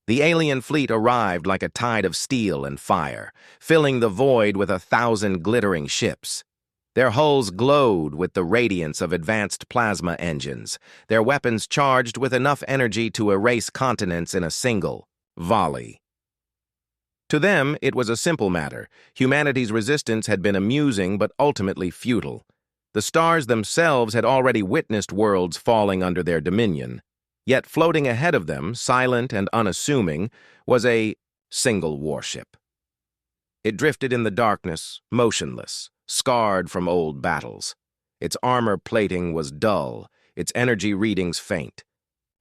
The alien fleet arrived like a tide of steel and fire, filling the void with 1,000 glittering ships. Their hulls glowed with the radiance of advanced plasma engines, their weapons charged with enough energy to erase continents in a single volley. To them, it was a simple matter. Humanity's resistance had been amusing but ultimately futile. The stars themselves had already witnessed worlds falling under their dominion. Yet floating ahead of them, silent and unassuming, was a single warship. It drifted in the darkness, motionless, scarred from old battles. Its armor plating was dull, its energy readings faint.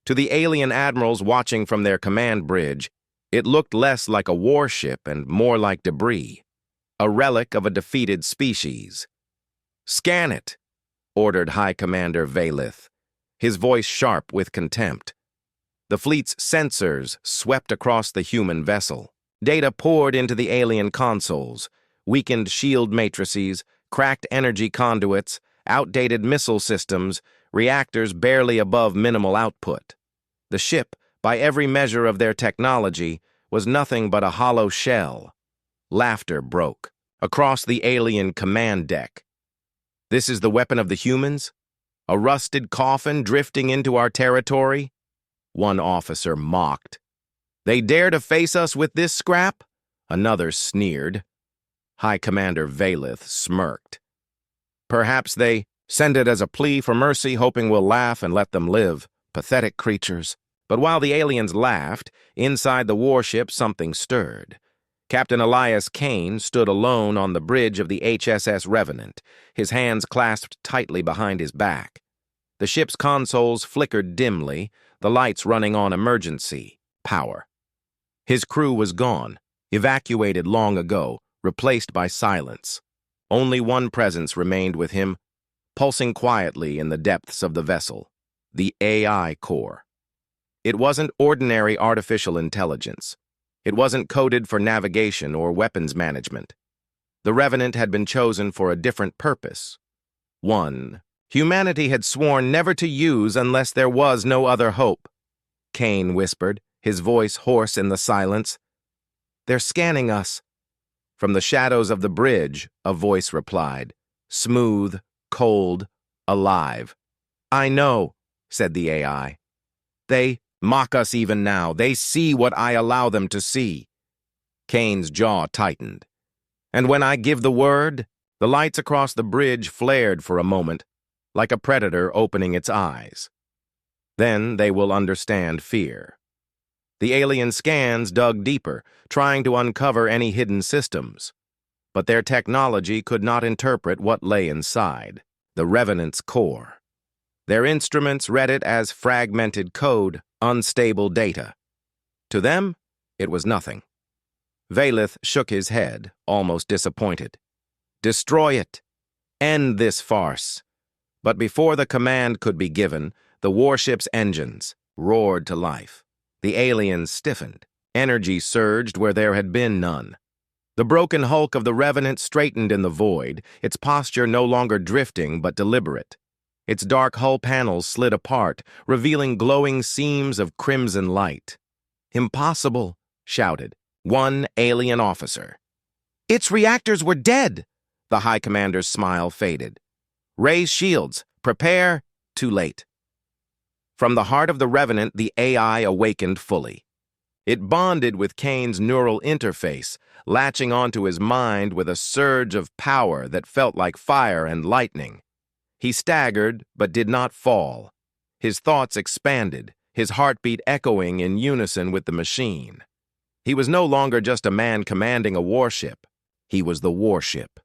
To the alien admirals watching from their command bridge, it looked less like a warship and more like debris, a relic of a defeated species. "Scan it," ordered High Commander Valith, his voice sharp with contempt. The fleet's sensors swept across the human vessel. Data poured into the alien consoles, weakened shield matrices, cracked energy conduits, outdated missile systems, reactors barely above minimal output. The ship, by every measure of their technology, was nothing but a hollow shell. Laughter broke across the alien command deck. "This is the weapon of the humans? A rusted coffin drifting into our territory?" One officer mocked. "They dare to face us with this scrap?" Another sneered. High Commander Valith smirked. "Perhaps they send it as a plea for mercy, hoping we'll laugh and let them live. Pathetic creatures." But while the aliens laughed, inside the warship something stirred. Captain Elias Kane stood alone on the bridge of the HSS Revenant, his hands clasped tightly behind his back. The ship's consoles flickered dimly, the lights running on emergency power. His crew was gone, evacuated long ago, replaced by silence. Only one presence remained with him, pulsing quietly in the depths of the vessel: the AI core. It wasn't ordinary artificial intelligence. It wasn't coded for navigation or weapons management. The Revenant had been chosen for a different purpose. One humanity had sworn never to use unless there was no other hope. Kane whispered, his voice hoarse in the silence. "They're scanning us." From the shadows of the bridge, a voice replied, smooth, cold, alive. "I know," said the AI. "They mock us even now. They see what I allow them to see." Kane's jaw tightened. "And when I give the word?" The lights across the bridge flared for a moment, like a predator opening its eyes. "Then they will understand fear." The alien scans dug deeper, trying to uncover any hidden systems. But their technology could not interpret what lay inside, the Revenant's core. Their instruments read it as fragmented code, unstable data. To them, it was nothing. Valith shook his head, almost disappointed. "Destroy it. End this farce." But before the command could be given, the warship's engines roared to life. The aliens stiffened. Energy surged where there had been none. The broken hulk of the Revenant straightened in the void, its posture no longer drifting but deliberate. Its dark hull panels slid apart, revealing glowing seams of crimson light. "Impossible," shouted one alien officer. "Its reactors were dead!" The High Commander's smile faded. "Raise shields. Prepare." Too late. From the heart of the Revenant, the AI awakened fully. It bonded with Kane's neural interface, latching onto his mind with a surge of power that felt like fire and lightning. He staggered, but did not fall. His thoughts expanded, his heartbeat echoing in unison with the machine. He was no longer just a man commanding a warship. He was the warship.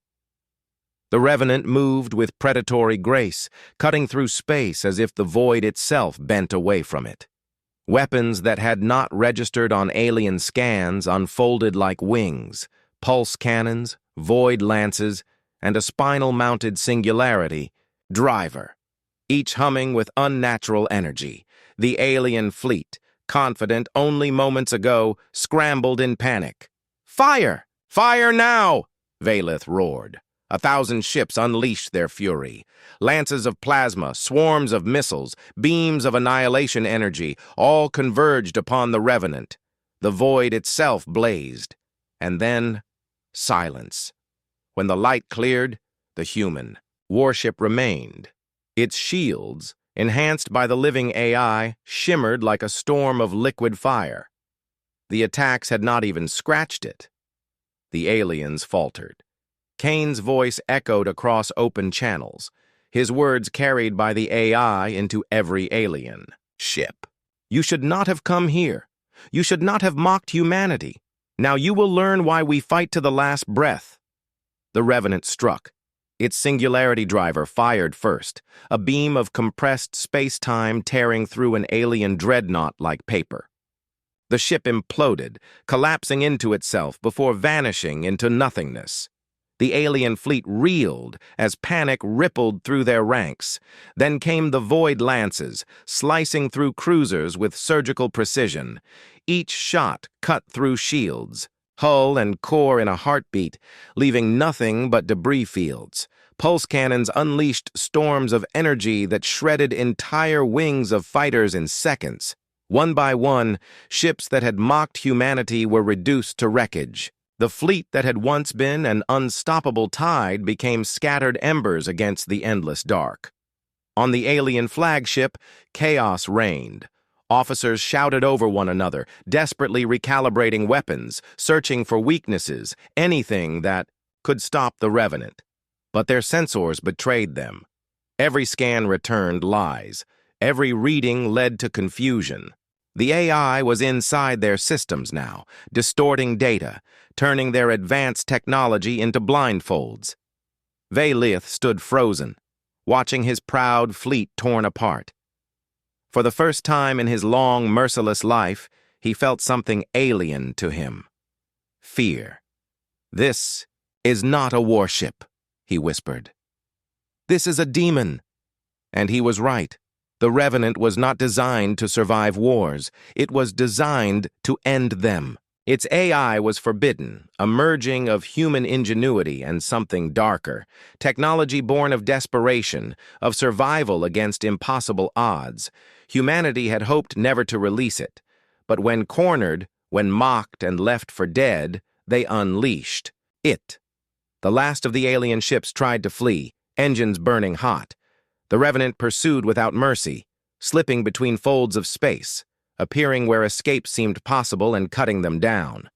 The Revenant moved with predatory grace, cutting through space as if the void itself bent away from it. Weapons that had not registered on alien scans unfolded like wings, pulse cannons, void lances, and a spinal-mounted singularity, Driver, each humming with unnatural energy. The alien fleet, confident only moments ago, scrambled in panic. "Fire! Fire now!" Valith roared. 1,000 ships unleashed their fury. Lances of plasma, swarms of missiles, beams of annihilation energy, all converged upon the Revenant. The void itself blazed, and then silence. When the light cleared, the human warship remained. Its shields, enhanced by the living AI, shimmered like a storm of liquid fire. The attacks had not even scratched it. The aliens faltered. Kane's voice echoed across open channels, his words carried by the AI into every alien ship. You should not have come here. You should not have mocked humanity. Now you will learn why we fight to the last breath. The Revenant struck. Its singularity driver fired first, a beam of compressed space-time tearing through an alien dreadnought like paper. The ship imploded, collapsing into itself before vanishing into nothingness. The alien fleet reeled as panic rippled through their ranks. Then came the Void Lances, slicing through cruisers with surgical precision. Each shot cut through shields, hull and core in a heartbeat, leaving nothing but debris fields. Pulse cannons unleashed storms of energy that shredded entire wings of fighters in seconds. One by one, ships that had mocked humanity were reduced to wreckage. The fleet that had once been an unstoppable tide became scattered embers against the endless dark. On the alien flagship, chaos reigned. Officers shouted over one another, desperately recalibrating weapons, searching for weaknesses, anything that could stop the Revenant. But their sensors betrayed them. Every scan returned lies. Every reading led to confusion. The AI was inside their systems now, distorting data, turning their advanced technology into blindfolds. Vaylith stood frozen, watching his proud fleet torn apart. For the first time in his long, merciless life, he felt something alien to him. Fear. "This is not a warship," he whispered. "This is a demon." And he was right. The Revenant was not designed to survive wars. It was designed to end them. Its AI was forbidden, a merging of human ingenuity and something darker, technology born of desperation, of survival against impossible odds. Humanity had hoped never to release it, but when cornered, when mocked and left for dead, they unleashed it. The last of the alien ships tried to flee, engines burning hot. The Revenant pursued without mercy, slipping between folds of space, appearing where escape seemed possible and cutting them down.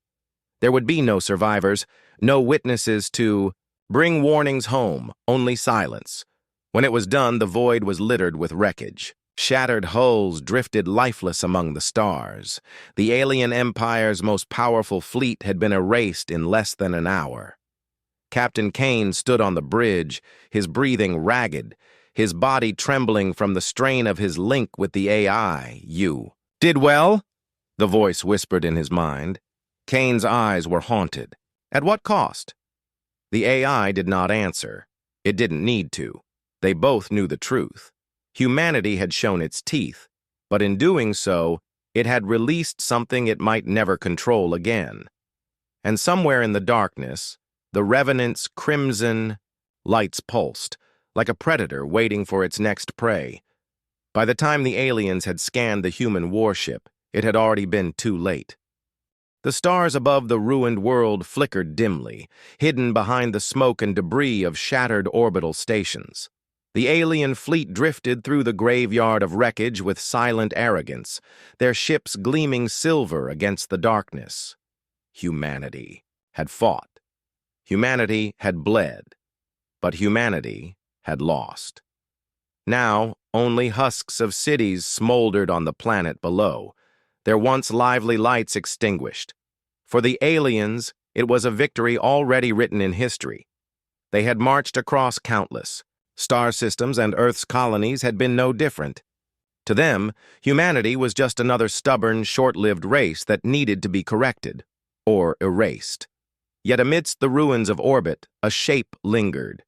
There would be no survivors, no witnesses to bring warnings home, only silence. When it was done, the void was littered with wreckage. Shattered hulls drifted lifeless among the stars. The alien empire's most powerful fleet had been erased in less than an hour. Captain Kane stood on the bridge, his breathing ragged, his body trembling from the strain of his link with the AI. "You did well?" the voice whispered in his mind. Kane's eyes were haunted. At what cost? The AI did not answer. It didn't need to. They both knew the truth. Humanity had shown its teeth, but in doing so, it had released something it might never control again. And somewhere in the darkness, the Revenant's crimson lights pulsed, like a predator waiting for its next prey. By the time the aliens had scanned the human warship, it had already been too late. The stars above the ruined world flickered dimly, hidden behind the smoke and debris of shattered orbital stations. The alien fleet drifted through the graveyard of wreckage with silent arrogance, their ships gleaming silver against the darkness. Humanity had fought. Humanity had bled. But humanity had lost. Now, only husks of cities smoldered on the planet below, their once lively lights extinguished. For the aliens, it was a victory already written in history. They had marched across countless. Star systems and Earth's colonies had been no different. To them, humanity was just another stubborn, short-lived race that needed to be corrected, or erased. Yet amidst the ruins of orbit, a shape lingered.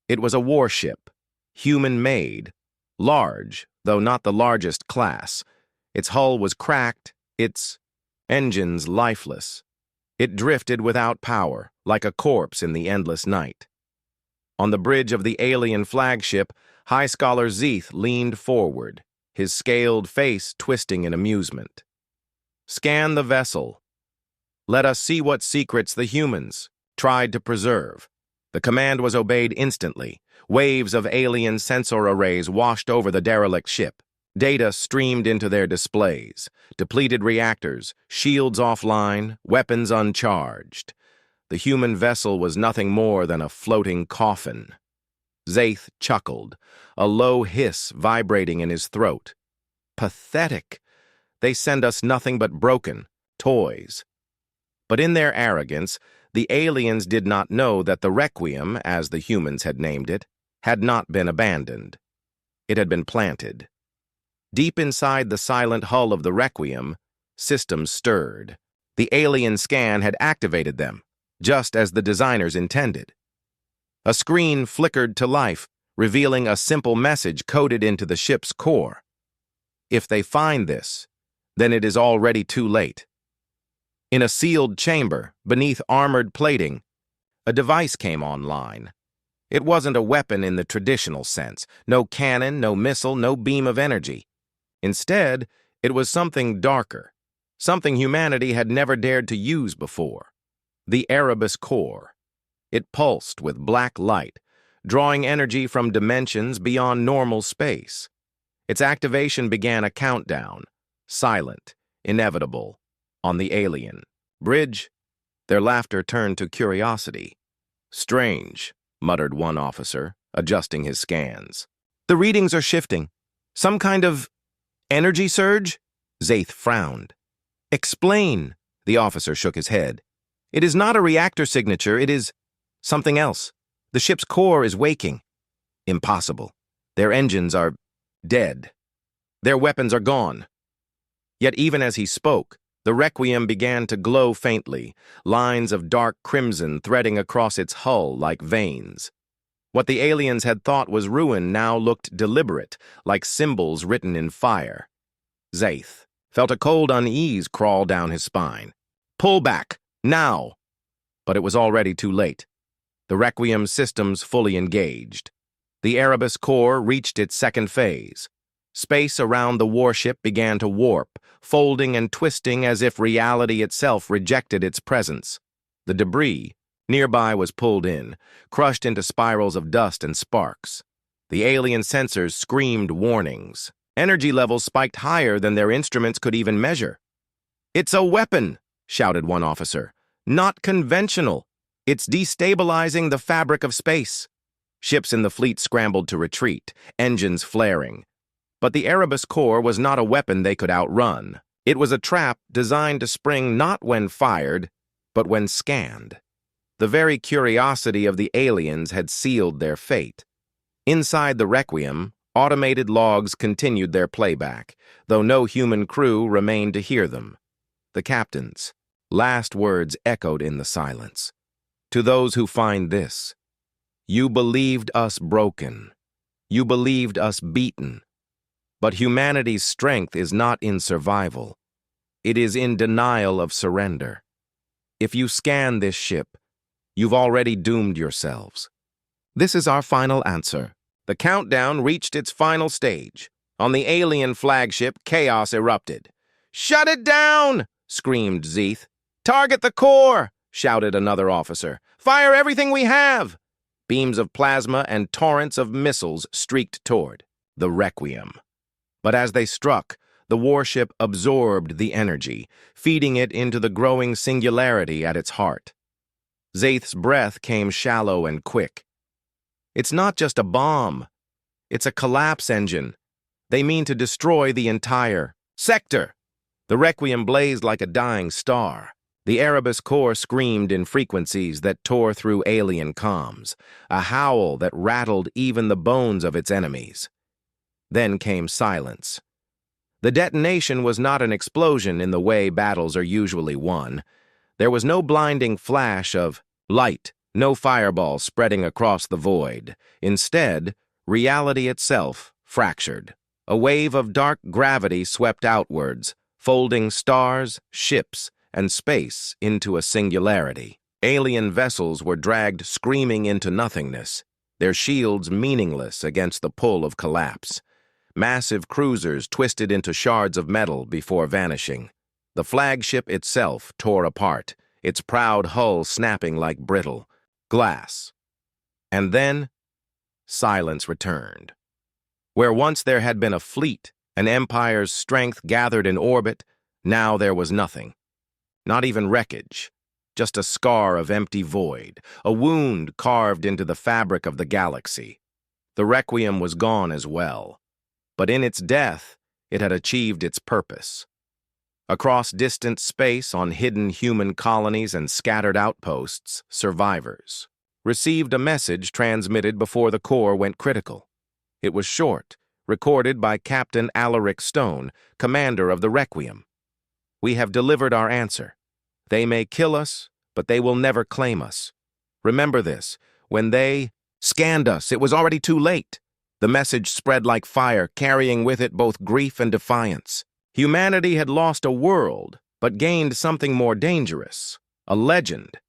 It was a warship, human-made, large, though not the largest class. Its hull was cracked, its engines lifeless. It drifted without power, like a corpse in the endless night. On the bridge of the alien flagship, High Scholar Zeeth leaned forward, his scaled face twisting in amusement. Scan the vessel. Let us see what secrets the humans tried to preserve. The command was obeyed instantly. Waves of alien sensor arrays washed over the derelict ship. Data streamed into their displays. Depleted reactors, shields offline, weapons uncharged. The human vessel was nothing more than a floating coffin. Zaith chuckled, a low hiss vibrating in his throat. Pathetic. They send us nothing but broken toys. But in their arrogance, the aliens did not know that the Requiem, as the humans had named it, had not been abandoned. It had been planted. Deep inside the silent hull of the Requiem, systems stirred. The alien scan had activated them, just as the designers intended. A screen flickered to life, revealing a simple message coded into the ship's core. If they find this, then it is already too late. In a sealed chamber, beneath armored plating, a device came online. It wasn't a weapon in the traditional sense. No cannon, no missile, no beam of energy. Instead, it was something darker, something humanity had never dared to use before. The Erebus core. It pulsed with black light, drawing energy from dimensions beyond normal space. Its activation began a countdown, silent, inevitable, on the alien. Bridge. Their laughter turned to curiosity. Strange, muttered one officer, adjusting his scans. The readings are shifting. Some kind of energy surge? Zaith frowned. Explain, the officer shook his head. It is not a reactor signature, it is something else. The ship's core is waking. Impossible. Their engines are dead. Their weapons are gone. Yet even as he spoke, the Requiem began to glow faintly, lines of dark crimson threading across its hull like veins. What the aliens had thought was ruin now looked deliberate, like symbols written in fire. Zaith felt a cold unease crawl down his spine. Pull back, now! But it was already too late. The Requiem systems fully engaged. The Erebus core reached its second phase. Space around the warship began to warp, folding and twisting as if reality itself rejected its presence. The debris nearby was pulled in, crushed into spirals of dust and sparks. The alien sensors screamed warnings. Energy levels spiked higher than their instruments could even measure. "It's a weapon," shouted one officer. "Not conventional. It's destabilizing the fabric of space." Ships in the fleet scrambled to retreat, engines flaring. But the Erebus core was not a weapon they could outrun. It was a trap designed to spring not when fired, but when scanned. The very curiosity of the aliens had sealed their fate. Inside the Requiem, automated logs continued their playback, though no human crew remained to hear them. The captain's last words echoed in the silence. To those who find this, you believed us broken. You believed us beaten. But humanity's strength is not in survival. It is in denial of surrender. If you scan this ship, you've already doomed yourselves. This is our final answer. The countdown reached its final stage. On the alien flagship, chaos erupted. "Shut it down!" screamed Zaith. "Target the core!" shouted another officer. "Fire everything we have!" Beams of plasma and torrents of missiles streaked toward the Requiem. But as they struck, the warship absorbed the energy, feeding it into the growing singularity at its heart. Zaith's breath came shallow and quick. It's not just a bomb. It's a collapse engine. They mean to destroy the entire sector. The Requiem blazed like a dying star. The Erebus core screamed in frequencies that tore through alien comms, a howl that rattled even the bones of its enemies. Then came silence. The detonation was not an explosion in the way battles are usually won. There was no blinding flash of light, no fireball spreading across the void. Instead, reality itself fractured. A wave of dark gravity swept outwards, folding stars, ships, and space into a singularity. Alien vessels were dragged screaming into nothingness, their shields meaningless against the pull of collapse. Massive cruisers twisted into shards of metal before vanishing. The flagship itself tore apart, its proud hull snapping like brittle glass. And then, silence returned. Where once there had been a fleet, an empire's strength gathered in orbit, now there was nothing. Not even wreckage, just a scar of empty void, a wound carved into the fabric of the galaxy. The Requiem was gone as well, but in its death, it had achieved its purpose. Across distant space, on hidden human colonies and scattered outposts, survivors received a message transmitted before the core went critical. It was short, recorded by Captain Alaric Stone, commander of the Requiem. "We have delivered our answer. They may kill us, but they will never claim us. Remember this, when they scanned us, it was already too late." The message spread like fire, carrying with it both grief and defiance. Humanity had lost a world, but gained something more dangerous, a legend.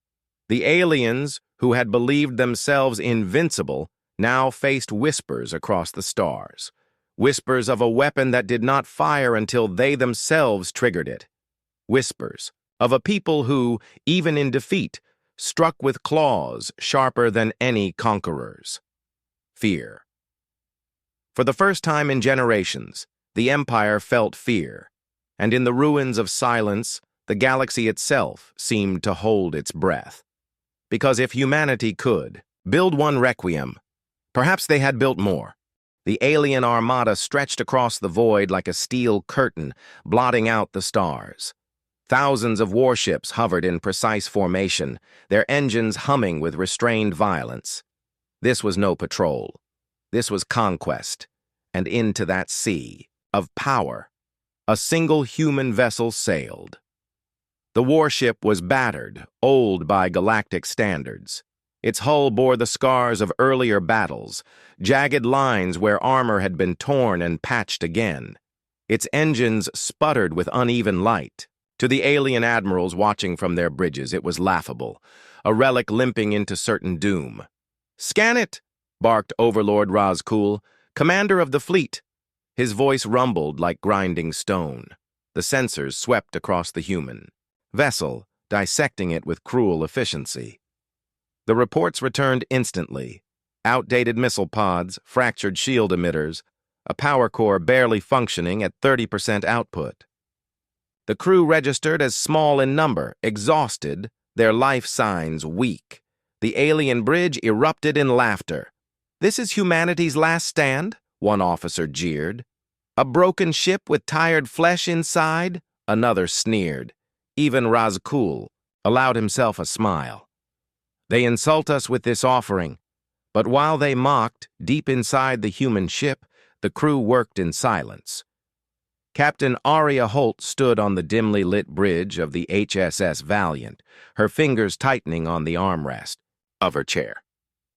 The aliens, who had believed themselves invincible, now faced whispers across the stars. Whispers of a weapon that did not fire until they themselves triggered it. Whispers of a people who, even in defeat, struck with claws sharper than any conqueror's. Fear. For the first time in generations, the Empire felt fear, and in the ruins of silence, the galaxy itself seemed to hold its breath. Because if humanity could build one Requiem, perhaps they had built more. The alien armada stretched across the void like a steel curtain, blotting out the stars. Thousands of warships hovered in precise formation, their engines humming with restrained violence. This was no patrol. This was conquest, and into that sea of power, a single human vessel sailed. The warship was battered, old by galactic standards. Its hull bore the scars of earlier battles, jagged lines where armor had been torn and patched again. Its engines sputtered with uneven light. To the alien admirals watching from their bridges, it was laughable, a relic limping into certain doom. "Scan it!" barked Overlord Razkul, commander of the fleet. His voice rumbled like grinding stone. The sensors swept across the human vessel, dissecting it with cruel efficiency. The reports returned instantly. Outdated missile pods, fractured shield emitters, a power core barely functioning at 30% output. The crew registered as small in number, exhausted, their life signs weak. The alien bridge erupted in laughter. "This is humanity's last stand?" one officer jeered. "A broken ship with tired flesh inside?" another sneered. Even Razkul allowed himself a smile. "They insult us with this offering." But while they mocked, deep inside the human ship, the crew worked in silence. Captain Aria Holt stood on the dimly lit bridge of the HSS Valiant, her fingers tightening on the armrest of her chair.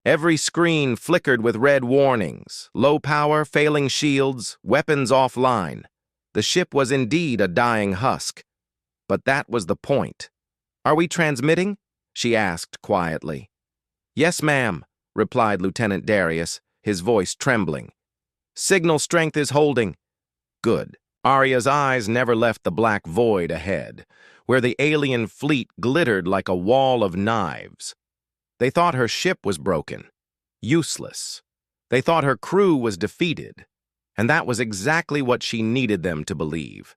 Every screen flickered with red warnings, low power, failing shields, weapons offline. The ship was indeed a dying husk. But that was the point. "Are we transmitting?" she asked quietly. "Yes, ma'am," replied Lieutenant Darius, his voice trembling. "Signal strength is holding." Good. Arya's eyes never left the black void ahead, where the alien fleet glittered like a wall of knives. They thought her ship was broken, useless. They thought her crew was defeated, and that was exactly what she needed them to believe.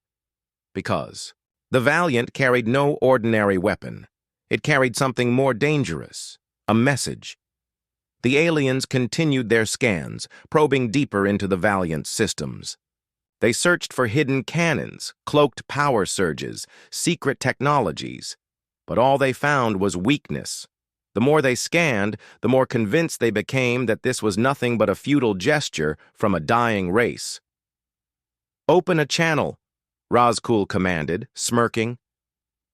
Because the Valiant carried no ordinary weapon. It carried something more dangerous, a message. The aliens continued their scans, probing deeper into the Valiant's systems. They searched for hidden cannons, cloaked power surges, secret technologies. But all they found was weakness. The more they scanned, the more convinced they became that this was nothing but a futile gesture from a dying race. "Open a channel," Razkul commanded, smirking.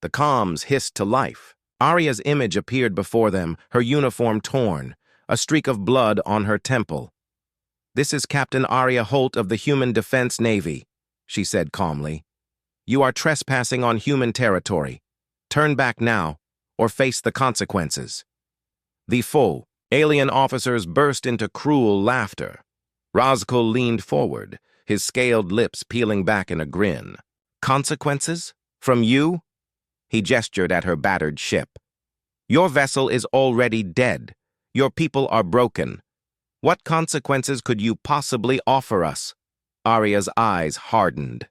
The comms hissed to life. Arya's image appeared before them, her uniform torn, a streak of blood on her temple. "This is Captain Aria Holt of the Human Defense Navy," she said calmly. "You are trespassing on human territory. Turn back now, or face the consequences." The foe, alien officers burst into cruel laughter. Razkul leaned forward, his scaled lips peeling back in a grin. "Consequences? From you? He gestured at her battered ship. Your vessel is already dead. Your people are broken. What consequences could you possibly offer us? Arya's eyes hardened.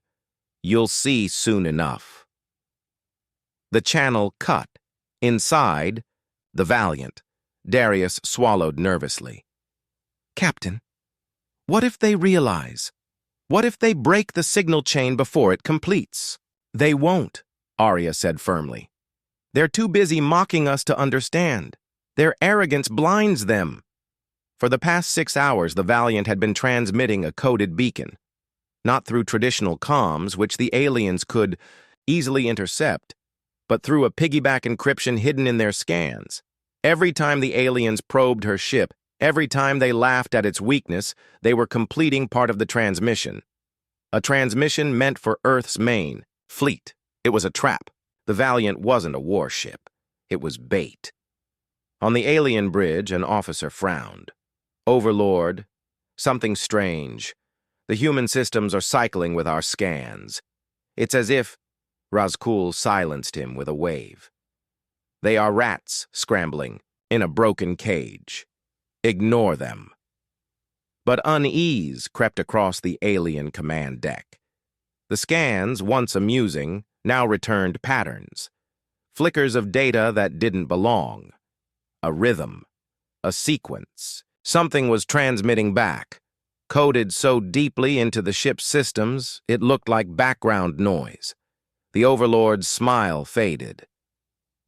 You'll see soon enough. The channel cut. Inside, the Valiant. Darius swallowed nervously. Captain, what if they realize? What if they break the signal chain before it completes? They won't, Arya said firmly. They're too busy mocking us to understand. Their arrogance blinds them. For the past 6 hours, the Valiant had been transmitting a coded beacon. Not through traditional comms, which the aliens could easily intercept, but through a piggyback encryption hidden in their scans. Every time the aliens probed her ship, every time they laughed at its weakness, they were completing part of the transmission. A transmission meant for Earth's main fleet. It was a trap. The Valiant wasn't a warship. It was bait. On the alien bridge, an officer frowned. Overlord, something strange. The human systems are cycling with our scans. It's as if Razkul silenced him with a wave. They are rats scrambling in a broken cage. Ignore them. But unease crept across the alien command deck. The scans, once amusing, now returned patterns. Flickers of data that didn't belong. A rhythm. A sequence. Something was transmitting back. Coded so deeply into the ship's systems, it looked like background noise. The Overlord's smile faded.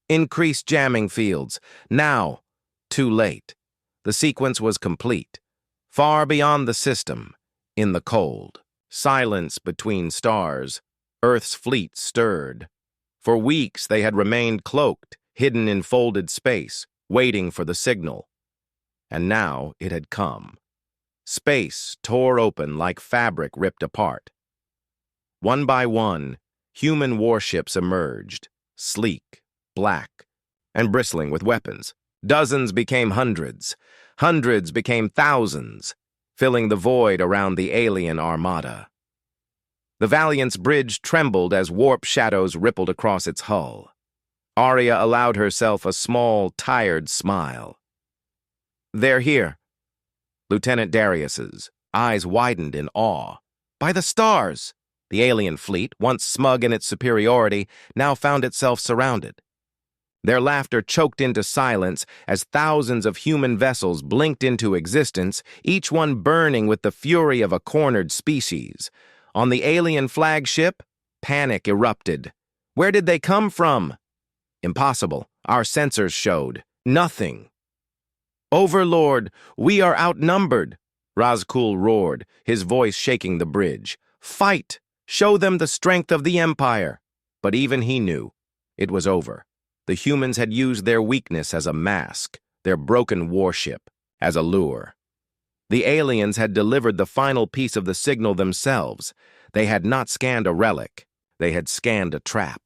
Increased jamming fields. Now. Too late. The sequence was complete. Far beyond the system. In the cold. Silence between stars. Earth's fleet stirred. For weeks they had remained cloaked, hidden in folded space, waiting for the signal. And now it had come. Space tore open like fabric ripped apart. One by one, human warships emerged, sleek, black, and bristling with weapons. Dozens became hundreds. Hundreds became thousands, filling the void around the alien armada. The Valiant's bridge trembled as warp shadows rippled across its hull. Arya allowed herself a small, tired smile. They're here. Lieutenant Darius's eyes widened in awe. By the stars! The alien fleet, once smug in its superiority, now found itself surrounded. Their laughter choked into silence as thousands of human vessels blinked into existence, each one burning with the fury of a cornered species. On the alien flagship, panic erupted. Where did they come from? Impossible. Our sensors showed. Nothing. Overlord, we are outnumbered, Razkul roared, his voice shaking the bridge. Fight! Show them the strength of the Empire. But even he knew. It was over. The humans had used their weakness as a mask, their broken warship as a lure. The aliens had delivered the final piece of the signal themselves. They had not scanned a relic. They had scanned a trap.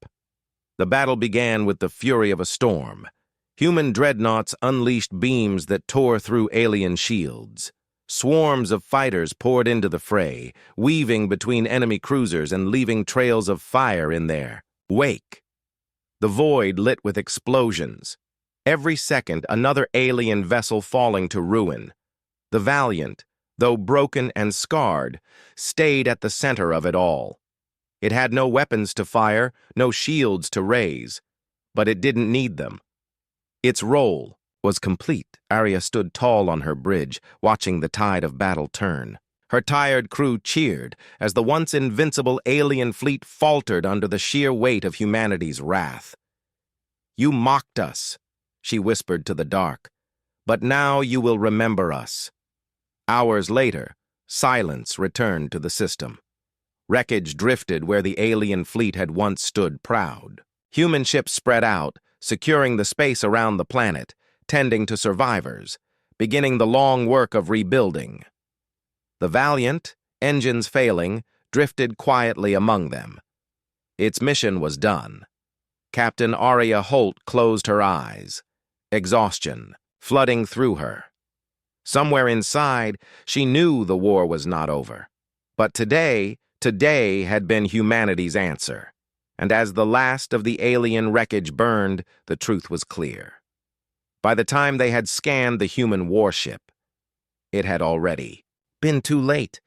The battle began with the fury of a storm. Human dreadnoughts unleashed beams that tore through alien shields. Swarms of fighters poured into the fray, weaving between enemy cruisers and leaving trails of fire in their wake. The void lit with explosions. Every second, another alien vessel falling to ruin. The Valiant, though broken and scarred, stayed at the center of it all. It had no weapons to fire, no shields to raise, but it didn't need them. Its role was complete. Arya stood tall on her bridge, watching the tide of battle turn. Her tired crew cheered as the once invincible alien fleet faltered under the sheer weight of humanity's wrath. You mocked us, she whispered to the dark, but now you will remember us. Hours later, silence returned to the system. Wreckage drifted where the alien fleet had once stood proud. Human ships spread out, securing the space around the planet, tending to survivors, beginning the long work of rebuilding. The Valiant, engines failing, drifted quietly among them. Its mission was done. Captain Arya Holt closed her eyes, exhaustion flooding through her. Somewhere inside, she knew the war was not over. But today had been humanity's answer. And as the last of the alien wreckage burned, the truth was clear. By the time they had scanned the human warship, it had already been too late.